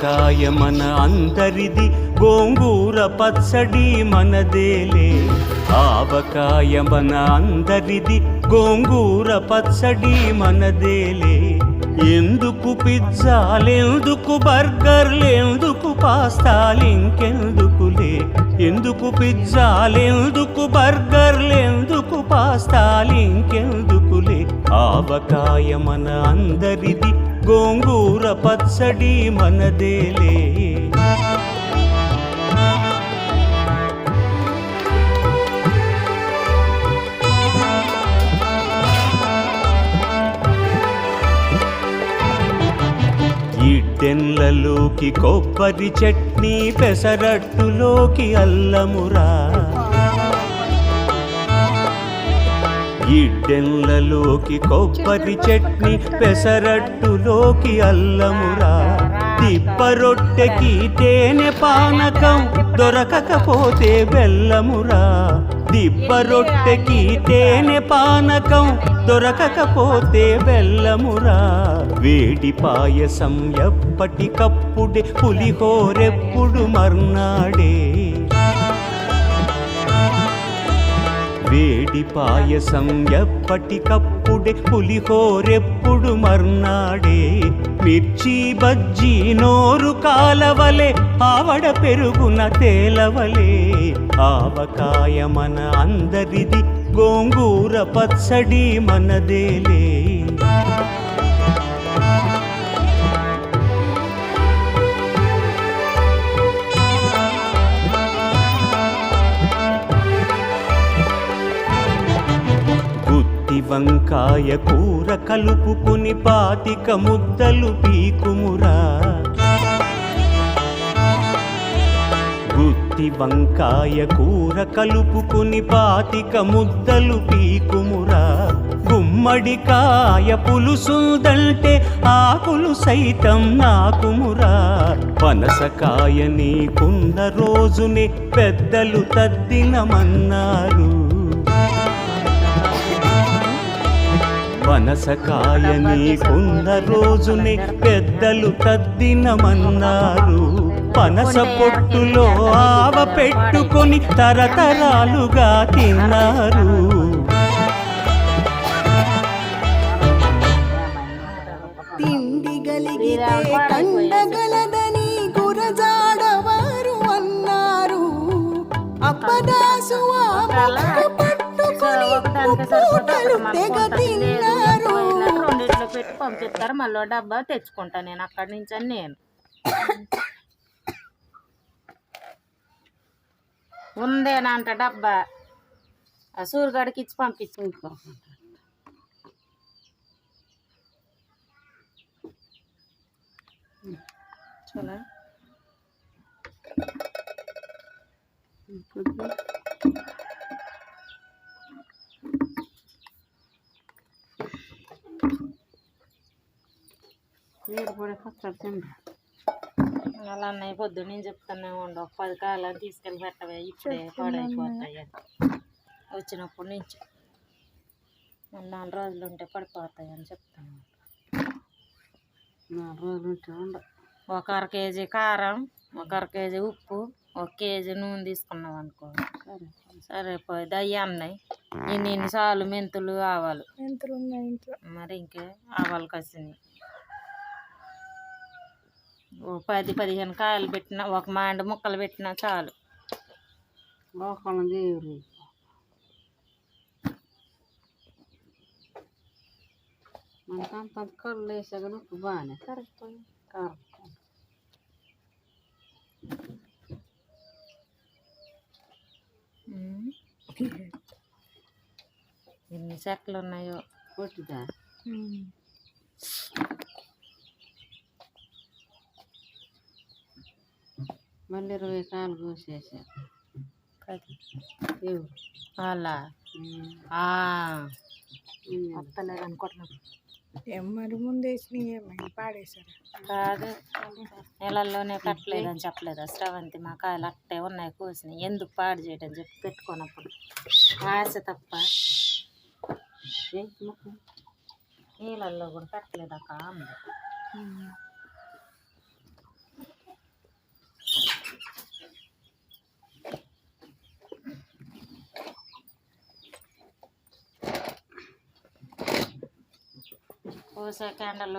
ఆవకాయ మన అందరిది, గోంగూర పచ్చడి మనదేలే. ఆవకాయ మన అందరిది, గోంగూర పచ్చడి మనదేలే. ఎందుకు పిజ్జాలెందుకు బర్గర్లెందుకు పాస్తాలింకెందుకులే. ఎందుకు పిజ్జాలెందుకు బర్గర్లెందుకు పాస్తాలింకెందుకులే. ఆవకాయ మన అందరిది, గోంగూర పచ్చడి మనదేలే. ఇడ్డెన్లలోకి కొబ్బరి చట్నీ, పెసరట్టులోకి అల్లమురా. ఇడ్డెన్లలోకి కొబ్బరి చట్నీ, పెసరట్టులోకి అల్లమురా. దిబ్బ రొట్టెకి తేనె పానకం, దొరకకపోతే బెల్లమురా. దిబ్బ రొట్టెకి తేనె పానకం, దొరకకపోతే బెల్లమురా. వేడి పాయసం ఎప్పటికప్పుడే, పులిహోరెప్పుడు మర్నాడే. వేడి పాయసం ఎప్పటికప్పుడే, పులిహోరెప్పుడు మర్నాడే. మిర్చి బజ్జీ నోరు కాలవలే, ఆవడ పెరుగున తేలవలే. ఆవకాయ మన అందరిది, గోంగూర పచ్చడి మనదేలే. వంకాయ కూర కలుపుకుని 25 ముద్దలు పీకుమురా. గుత్తి వంకాయ కూర కలుపుకుని 25 ముద్దలు పీకుమురా. గుమ్మడికాయ పులుసుందంటే ఆకులు సైతం నాకుమురా. పనసకాయ నీకున్న రోజునే పెద్దలు తద్దినమన్నారు. పనసకాయ నీకున్న రోజునే పెద్దలు తద్దినమన్నారు. పనస పొట్టులో ఆవ పెట్టుకొని తరతరాలుగా తిన్నారు. తిండి గలిగితే కండగలదని గురజాడవారు అన్నారు. అప్పదాసు రెండిట్లో పెట్టి పంపిస్తారు. మళ్ళీ డబ్బా తెచ్చుకుంటా నేను అక్కడి నుంచి అని. నేను ఉందేనంట డబ్బా, ఆ సూర్యగడికి ఇచ్చి పంపించుకో. చూడ అలా అన్నయ్య పొద్దు నేను చెప్తానే ఉండు, ఒక 10 కాయలు తీసుకెళ్ళి పెట్టవే, ఇప్పుడే పాడైపోతాయి అని. వచ్చినప్పుడు నుంచి 4 రోజులు ఉంటే పడిపోతాయి అని చెప్తాను. 4 రోజులు ఉంటే ఉండవు. ఒక 1/2 కేజీ కారం, ఒక 1/2 కేజీ ఉప్పు, 1 కేజీ నూనె తీసుకున్నాం అనుకో సరిపోయింది. అయ్యి అన్నాయి ఇన్ని సార్లు మెంతులు ఆవాలు మరి ఇంకే ఆవాలు కసినాయి. 10-15 కాయలు పెట్టినా, ఒక మాండి ముక్కలు పెట్టినా చాలు. మనకంత కళ్ళు వేసాక ఉప్పు బాగానే కరెక్ట్ కారం. ఎన్ని చెక్కలు ఉన్నాయో కొట్టిదా. మళ్ళీ 20 కాయలు కోసేసారు. అలా వస్తలేదు అనుకుంటున్నాం. మరి ముందేసి పాడేశారు కాదు, నెలల్లోనే కట్టలేదని చెప్పలేదు శ్రవంతి. మా కాయలు అట్టే ఉన్నాయి కోసినాయి, ఎందుకు పాడు చేయడం చెప్పి పెట్టుకున్నప్పుడు ఆశ తప్ప. నీళ్ళల్లో కూడా కట్టలేదు అక్క. పూసే క్యాండల్